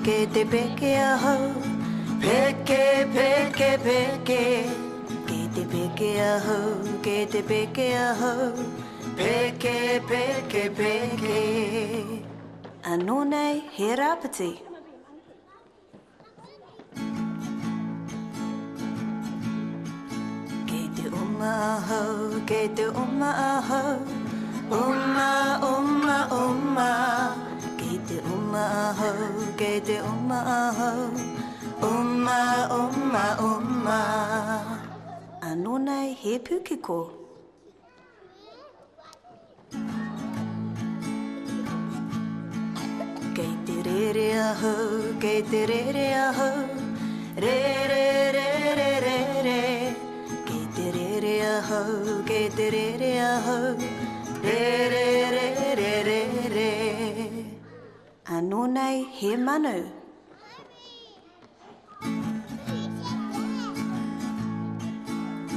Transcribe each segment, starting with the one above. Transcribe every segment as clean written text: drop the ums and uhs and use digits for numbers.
Get the peke aho, peke, peke, peke. Get the peke aho, get the peke aho, peke, peke, peke. Anō nei, he rāpiti. Get the aho, get the aho, uma. Get the aho, get the aho, uma. Anō nei, he pukiko. Get the re aho, get the re aho, re. Get the re aho, get the re aho, re. Anō nei, he manu.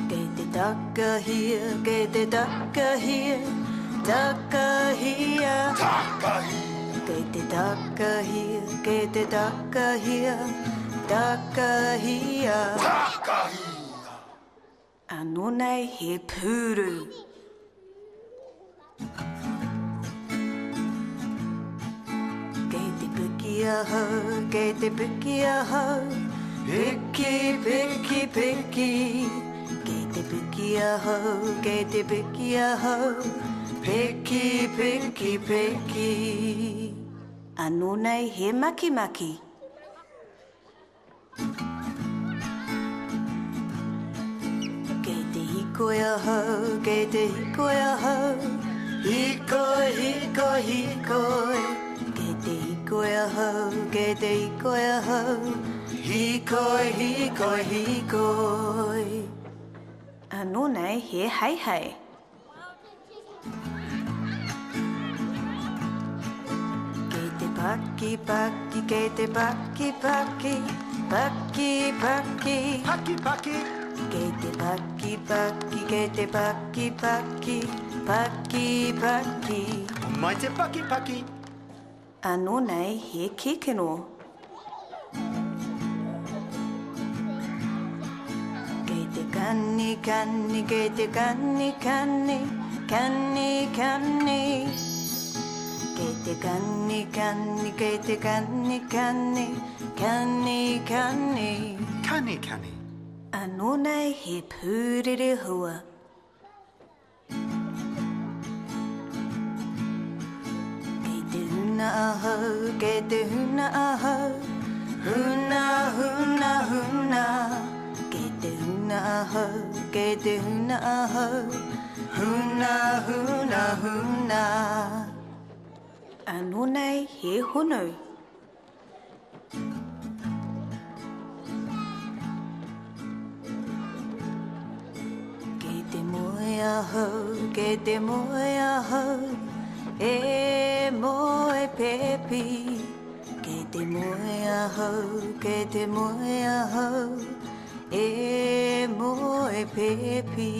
Get the ducka here, get the ducka here, ducka here. Get the ducka here, get the ducka here, ducka here. Anō nei, he puru. Aho, get the picky aho, picky. Get the picky aho, get the picky aho, picky. Anō nei, he maki. hiko ya ho, ke te hiko ya ho. Hikoi, hikoi, hikoi. Ke te hiko ya ho, ke te hiko ya ho. Hikoi, hikoi, hikoi. Anō nei, he hei hei. Paki, paki, ke te paki, paki. Paki, paki. Paki, paki. Ke te paki, paki, ke te paki, paki. Paki, paki. Mai te paki, paki. Anō nei, he kikino. Ke te kani, kani, ke te kani, kani. Kani, kani. Ke te kani, kani, ke te kani, kani. Kani, kani. Kani, kani. Anō nei, he pūrere hua. Ke te huna aho, ke te huna aho. Huna, huna, huna. Ke te huna aho, ke te huna aho. Huna, huna, huna. Anō nei, he honu. Ke te moe aho, ke te moe aho. E moe pepi. Ke te moe aho, ke te moe aho. E moe pepi.